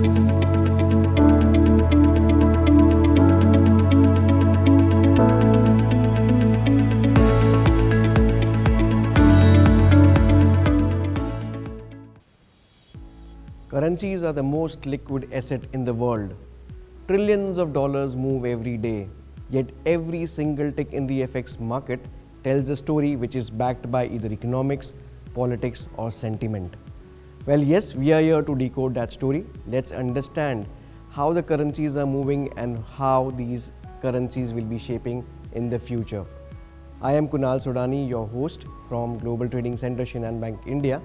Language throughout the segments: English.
Currencies are the most liquid asset in the world. Trillions of dollars move every day, yet every single tick in the FX market tells a story which is backed by either economics, politics, or sentiment. Well, yes, we are here to decode that story. Let's understand how the currencies are moving and how these currencies will be shaping in the future. I am Kunal Sodhani, your host from Global Trading Center Shinhan Bank India,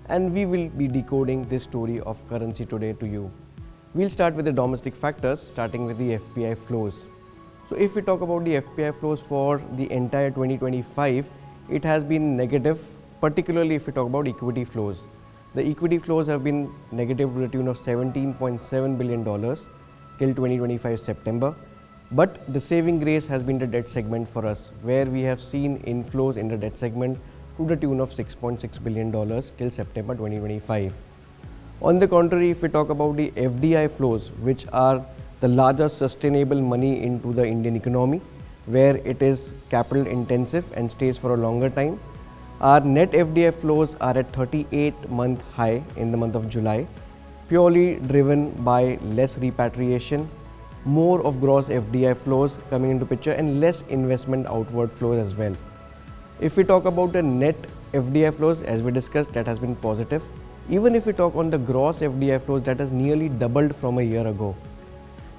and we will be decoding this story of currency today to you. We'll start with the domestic factors, starting with the FPI flows. So if we talk about the FPI flows for the entire 2025, it has been negative, particularly if we talk about equity flows. The equity flows have been negative to the tune of $17.7 billion till 2025 September. But the saving grace has been the debt segment for us, where we have seen inflows in the debt segment to the tune of $6.6 billion till September 2025. On the contrary, if we talk about the FDI flows, which are the largest sustainable money into the Indian economy, where it is capital intensive and stays for a longer time, our net FDI flows are at 38-month high in the month of July, purely driven by less repatriation, more of gross FDI flows coming into picture, and less investment outward flows as well. If we talk about the net FDI flows, as we discussed, that has been positive. Even if we talk on the gross FDI flows, that has nearly doubled from a year ago.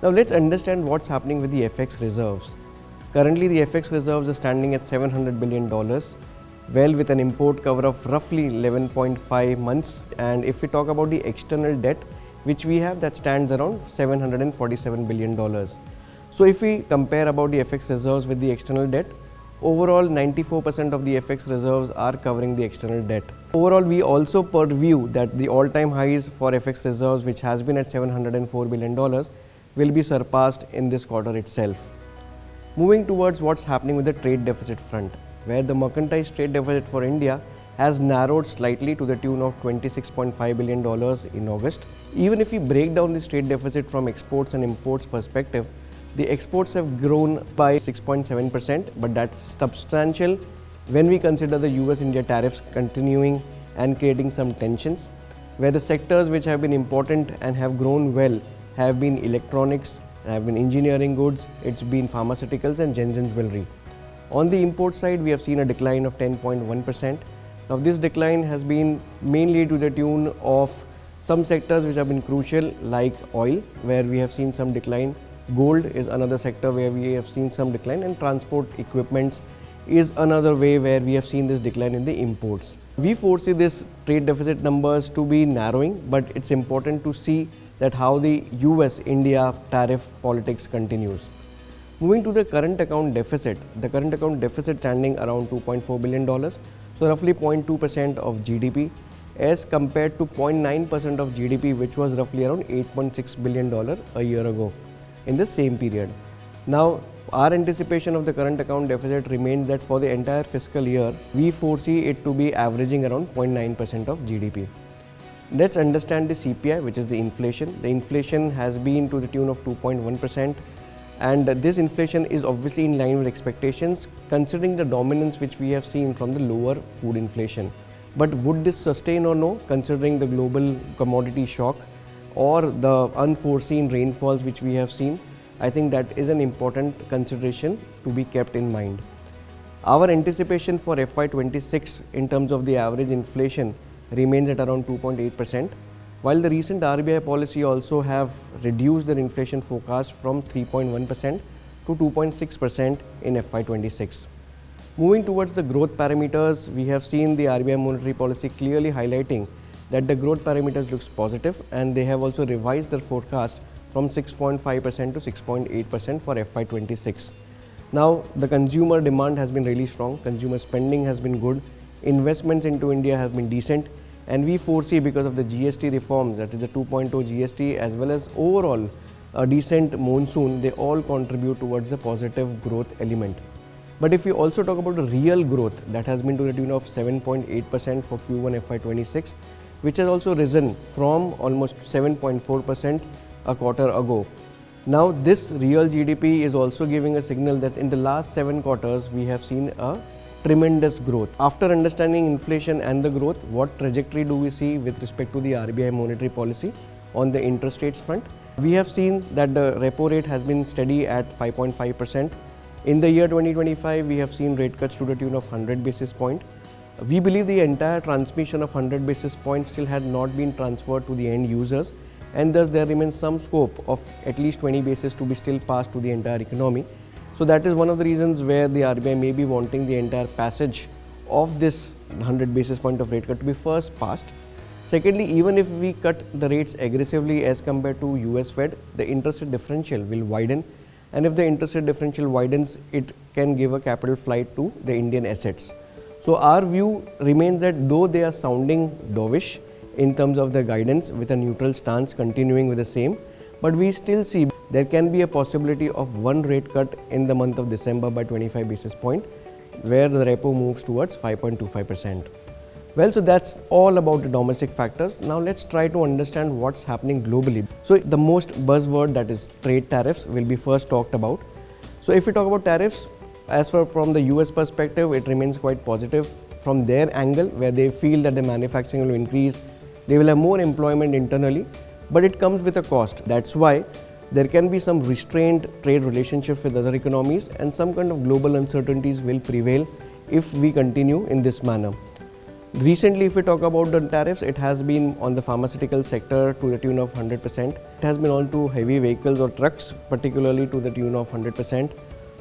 Now let's understand what's happening with the FX reserves. Currently the FX reserves are standing at $700 billion, well with an import cover of roughly 11.5 months. And if we talk about the external debt, which we have, that stands around $747 billion. So if we compare about the FX reserves with the external debt, overall 94% of the FX reserves are covering the external debt. Overall, we also purview that the all-time highs for FX reserves, which has been at $704 billion, will be surpassed in this quarter itself. Moving towards what's happening with the trade deficit front, where the mercantile trade deficit for India has narrowed slightly to the tune of $26.5 billion in August. Even if we break down this trade deficit from exports and imports perspective, the exports have grown by 6.7%, but that's substantial when we consider the US-India tariffs continuing and creating some tensions, where the sectors which have been important and have grown well have been electronics, have been engineering goods, it's been pharmaceuticals and gems and jewelry. On the import side, we have seen a decline of 10.1%. Now this decline has been mainly to the tune of some sectors which have been crucial, like oil, where we have seen some decline. Gold is another sector where we have seen some decline, and transport equipments is another way where we have seen this decline in the imports. We foresee this trade deficit numbers to be narrowing, but it's important to see that how the US-India tariff politics continues. Moving to the current account deficit, the current account deficit standing around $2.4 billion, so roughly 0.2% of GDP, as compared to 0.9% of GDP, which was roughly around $8.6 billion a year ago in the same period. Now, our anticipation of the current account deficit remains that for the entire fiscal year, we foresee it to be averaging around 0.9% of GDP. Let's understand the CPI, which is the inflation. The inflation has been to the tune of 2.1%, and this inflation is obviously in line with expectations, considering the dominance which we have seen from the lower food inflation. But would this sustain or no, considering the global commodity shock or the unforeseen rainfalls which we have seen? I think that is an important consideration to be kept in mind. Our anticipation for FY26 in terms of the average inflation remains at around 2.8%, while the recent RBI policy also have reduced their inflation forecast from 3.1% to 2.6% in FY26. Moving towards the growth parameters, we have seen the RBI monetary policy clearly highlighting that the growth parameters looks positive, and they have also revised their forecast from 6.5% to 6.8% for FY26. Now, the consumer demand has been really strong, consumer spending has been good, investments into India have been decent, and we foresee because of the GST reforms, that is the 2.0 GST, as well as overall a decent monsoon, they all contribute towards the positive growth element. But if we also talk about the real growth, that has been to the tune of 7.8% for Q1 FY26, which has also risen from almost 7.4% a quarter ago. Now, this real GDP is also giving a signal that in the last 7 quarters, we have seen a tremendous growth. After understanding inflation and the growth, what trajectory do we see with respect to the RBI monetary policy on the interest rates front? We have seen that the repo rate has been steady at 5.5%. In the year 2025, we have seen rate cuts to the tune of 100 basis points. We believe the entire transmission of 100 basis points still had not been transferred to the end users, and thus there remains some scope of at least 20 basis to be still passed to the entire economy. So that is one of the reasons where the RBI may be wanting the entire passage of this 100 basis point of rate cut to be first passed. Secondly, even if we cut the rates aggressively as compared to US Fed, the interest rate differential will widen, and if the interest rate differential widens, it can give a capital flight to the Indian assets. So our view remains that though they are sounding dovish in terms of their guidance with a neutral stance continuing with the same, but we still see there can be a possibility of one rate cut in the month of December by 25 basis point, where the repo moves towards 5.25%. Well, so that's all about the domestic factors. Now let's try to understand what's happening globally. So the most buzzword, that is trade tariffs, will be first talked about. So if we talk about tariffs, as for from the US perspective, it remains quite positive from their angle, where they feel that the manufacturing will increase, they will have more employment internally, but it comes with a cost. That's why there can be some restrained trade relationships with other economies, and some kind of global uncertainties will prevail if we continue in this manner. Recently, if we talk about the tariffs, it has been on the pharmaceutical sector to the tune of 100%. It has been on to heavy vehicles or trucks, particularly to the tune of 100%.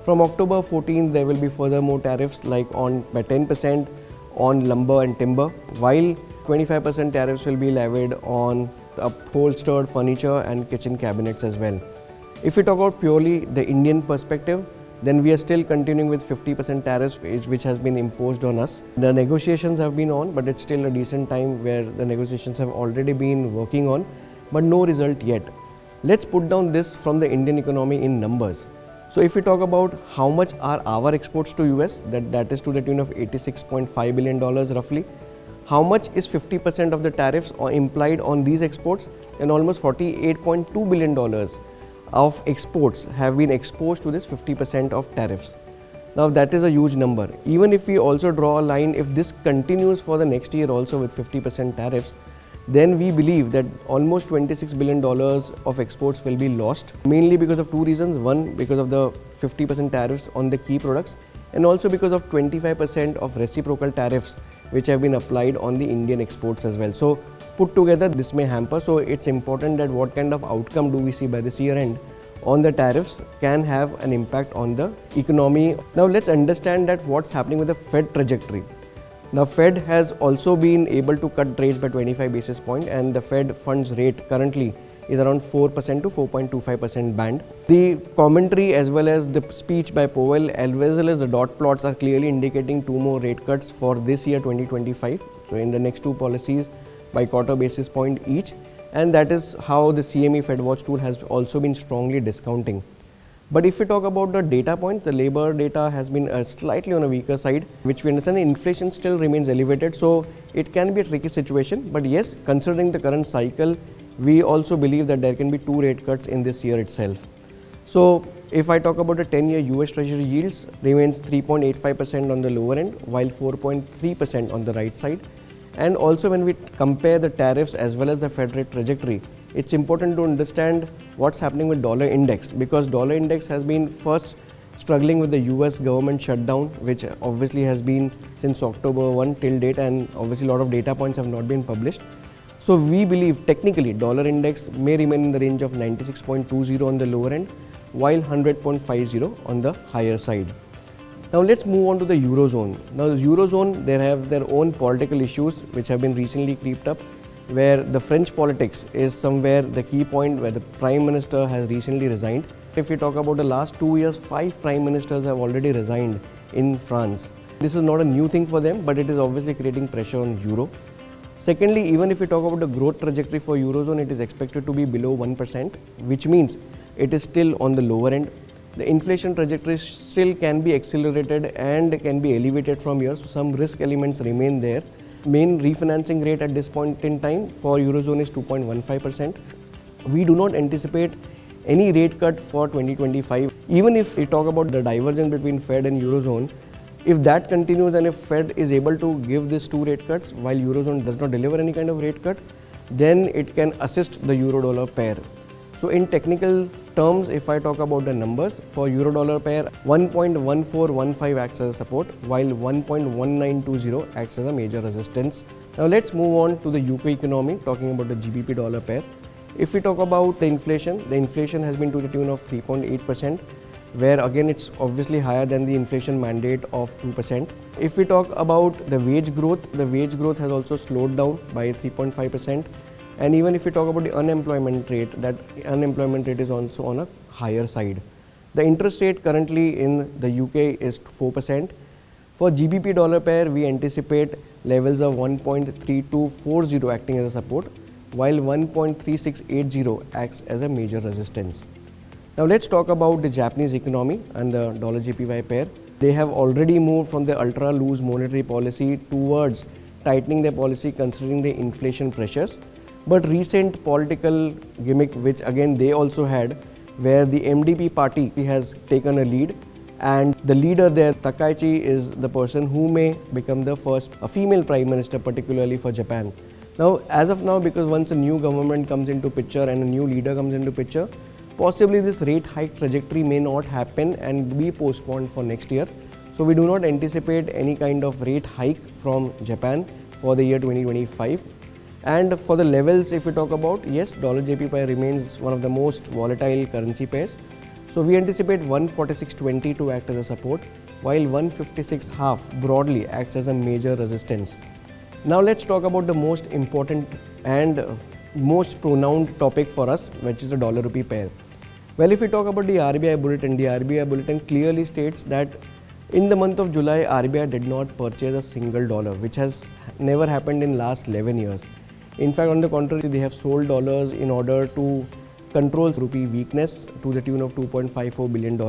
From October 14th, there will be further more tariffs like on by 10% on lumber and timber, while 25% tariffs will be levied on upholstered furniture and kitchen cabinets as well. If we talk about purely the Indian perspective, then we are still continuing with 50% tariffs which has been imposed on us. The negotiations have been on, but it's still a decent time where the negotiations have already been working on, but no result yet. Let's put down this from the Indian economy in numbers. So if we talk about how much are our exports to US, that is to the tune of $86.5 billion roughly. How much is 50% of the tariffs implied on these exports? And almost $48.2 billion of exports have been exposed to this 50% of tariffs. Now that is a huge number. Even if we also draw a line, if this continues for the next year also with 50% tariffs, then we believe that almost $26 billion of exports will be lost, mainly because of two reasons. One, because of the 50% tariffs on the key products, and also because of 25% of reciprocal tariffs which have been applied on the Indian exports as well. So put together, this may hamper. So it's important that what kind of outcome do we see by this year end on the tariffs can have an impact on the economy. Now let's understand that what's happening with the Fed trajectory. Now Fed has also been able to cut rates by 25 basis points, and the Fed funds rate currently is around 4% to 4.25% band. The commentary as well as the speech by Powell as well as the dot plots are clearly indicating 2 more rate cuts for this year 2025. So in the next 2 policies by quarter basis point each, and that is how the CME Fed Watch tool has also been strongly discounting. But if we talk about the data points, the labor data has been slightly on a weaker side, which we understand inflation still remains elevated, so it can be a tricky situation. But yes, considering the current cycle, we also believe that there can be 2 rate cuts in this year itself. So if I talk about the 10-year US Treasury yields, remains 3.85% on the lower end, while 4.3% on the right side. And also when we compare the tariffs as well as the Fed rate trajectory, it's important to understand what's happening with dollar index, because dollar index has been first struggling with the US government shutdown, which obviously has been since October 1 till date, and obviously a lot of data points have not been published. So we believe technically dollar index may remain in the range of 96.20 on the lower end, while 100.50 on the higher side. Now let's move on to the Eurozone. Now the Eurozone, they have their own political issues which have been recently creeped up, where the French politics is somewhere the key point, where the Prime Minister has recently resigned. If we talk about the last 2 years, 5 Prime Ministers have already resigned in France. This is not a new thing for them, but it is obviously creating pressure on Euro. Secondly, even if we talk about the growth trajectory for Eurozone, it is expected to be below 1%, which means it is still on the lower end. The inflation trajectory still can be accelerated and can be elevated from here, so some risk elements remain there. main refinancing rate at this point in time for Eurozone is 2.15%. We do not anticipate any rate cut for 2025. Even if we talk about the divergence between Fed and Eurozone, if that continues and if Fed is able to give these two rate cuts while Eurozone does not deliver any kind of rate cut, then it can assist the euro-dollar pair. So in technical terms, if I talk about the numbers, for euro-dollar pair, 1.1415 acts as a support while 1.1920 acts as a major resistance. Now let's move on to the UK economy, talking about the GBP dollar pair. If we talk about the inflation has been to the tune of 3.8%, where again it's obviously higher than the inflation mandate of 2%. If we talk about the wage growth has also slowed down by 3.5%. And even if we talk about the unemployment rate, that unemployment rate is also on a higher side. The interest rate currently in the UK is 4%. For GBP dollar pair, we anticipate levels of 1.3240 acting as a support, while 1.3680 acts as a major resistance. Now let's talk about the Japanese economy and the dollar JPY pair. They have already moved from the ultra loose monetary policy towards tightening their policy considering the inflation pressures. But recent political gimmick, which again they also had, where the MDP party has taken a lead, and the leader there, Takaichi, is the person who may become the first female prime minister, particularly for Japan. Now, as of now, because once a new government comes into picture and a new leader comes into picture, possibly this rate hike trajectory may not happen and be postponed for next year. So we do not anticipate any kind of rate hike from Japan for the year 2025. And for the levels, if we talk about, yes, dollar JPY remains one of the most volatile currency pairs. So we anticipate 146.20 to act as a support, while 156.5 broadly acts as a major resistance. Now let's talk about the most important and most pronounced topic for us, which is the dollar rupee pair. Well, if we talk about the RBI bulletin clearly states that in the month of July, RBI did not purchase a single dollar, which has never happened in last 11 years. In fact, on the contrary, they have sold dollars in order to control rupee weakness to the tune of $2.54 billion.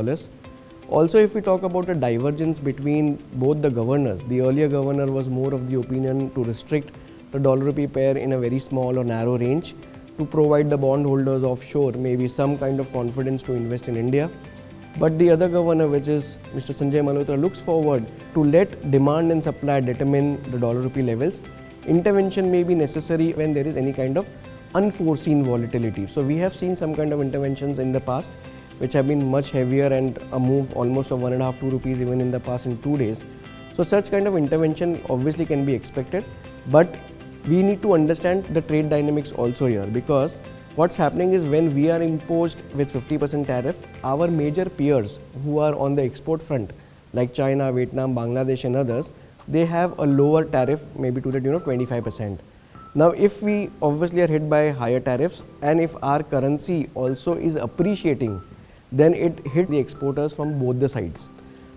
Also, if we talk about a divergence between both the governors, the earlier governor was more of the opinion to restrict the dollar rupee pair in a very small or narrow range to provide the bondholders offshore maybe some kind of confidence to invest in India. But the other governor, which is Mr. Sanjay Malhotra, looks forward to let demand and supply determine the dollar rupee levels. Intervention may be necessary when there is any kind of unforeseen volatility. So we have seen some kind of interventions in the past which have been much heavier and a move almost of 1.5-2 rupees even in the past in 2 days. So such kind of intervention obviously can be expected, but we need to understand the trade dynamics also here, because what's happening is when we are imposed with 50% tariff, our major peers who are on the export front like China, Vietnam, Bangladesh and others, they have a lower tariff, maybe to the tune of 25%. Now, if we obviously are hit by higher tariffs and if our currency also is appreciating, then it hit the exporters from both the sides.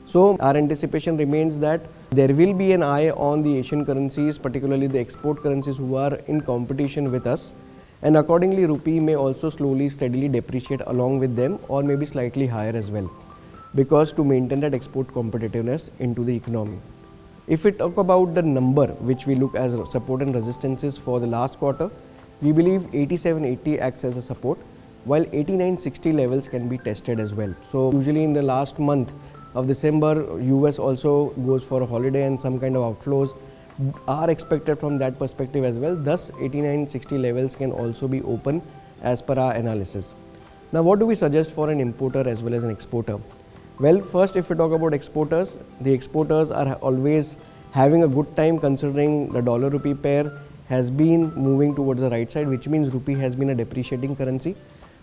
So our anticipation remains that there will be an eye on the Asian currencies, particularly the export currencies who are in competition with us, and accordingly rupee may also slowly steadily depreciate along with them, or maybe slightly higher as well, because to maintain that export competitiveness into the economy. If we talk about the number which we look as support and resistances for the last quarter, we believe 87.80 acts as a support, while 89.60 levels can be tested as well. So usually in the last month of December, US also goes for a holiday and some kind of outflows are expected from that perspective as well. Thus 89.60 levels can also be open as per our analysis. Now what do we suggest for an importer as well as an exporter? Well, first if we talk about exporters, the exporters are always having a good time considering the dollar rupee pair has been moving towards the right side, which means rupee has been a depreciating currency.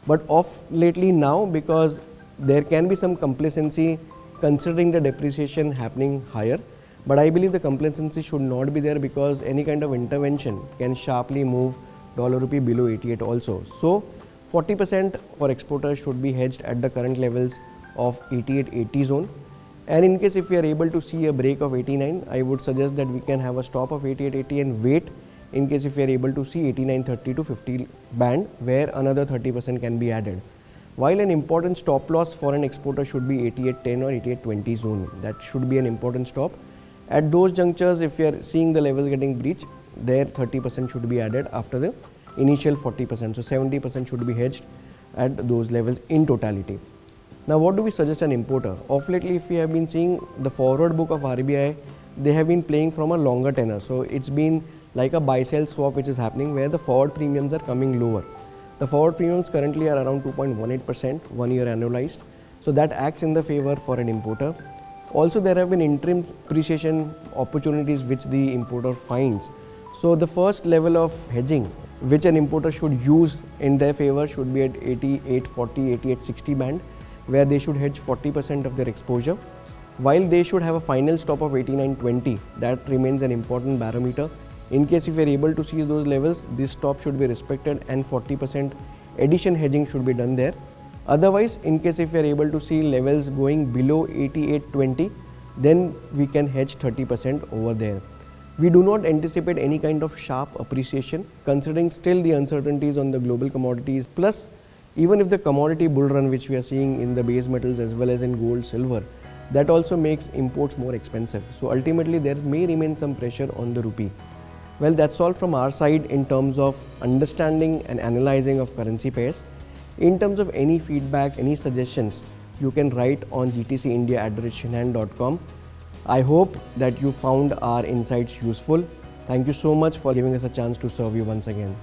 But off lately now, because there can be some complacency considering the depreciation happening higher, but I believe the complacency should not be there, because any kind of intervention can sharply move dollar rupee below 88 also. So 40% for exporters should be hedged at the current levels of 88.80 zone, and in case if we are able to see a break of 89, I would suggest that we can have a stop of 88.80 and wait in case if we are able to see 89.30 to 50 band, where another 30% can be added. While an important stop loss for an exporter should be 88.10 or 88.20 zone, that should be an important stop. At those junctures, if we are seeing the levels getting breached, there 30% should be added after the initial 40%. So 70% should be hedged at those levels in totality. Now, what do we suggest an importer? Of lately, if we have been seeing the forward book of RBI, they have been playing from a longer tenor. So it's been like a buy-sell swap which is happening, where the forward premiums are coming lower. The forward premiums currently are around 2.18%, 1 year annualized. So that acts in the favor for an importer. Also, there have been interim appreciation opportunities which the importer finds. So the first level of hedging which an importer should use in their favor should be at 88.40, 88.60 band, where they should hedge 40% of their exposure, while they should have a final stop of 89.20. That remains an important barometer. In case if we are able to seize those levels, this stop should be respected and 40% addition hedging should be done there. Otherwise, in case if we are able to see levels going below 88.20, then we can hedge 30% over there. We do not anticipate any kind of sharp appreciation, considering still the uncertainties on the global commodities. Plus, even if the commodity bull run which we are seeing in the base metals as well as in gold, silver, that also makes imports more expensive. So ultimately, there may remain some pressure on the rupee. Well, that's all from our side in terms of understanding and analyzing of currency pairs. In terms of any feedbacks, any suggestions, you can write on gtcindia@shinhan.com. I hope that you found our insights useful. Thank you so much for giving us a chance to serve you once again.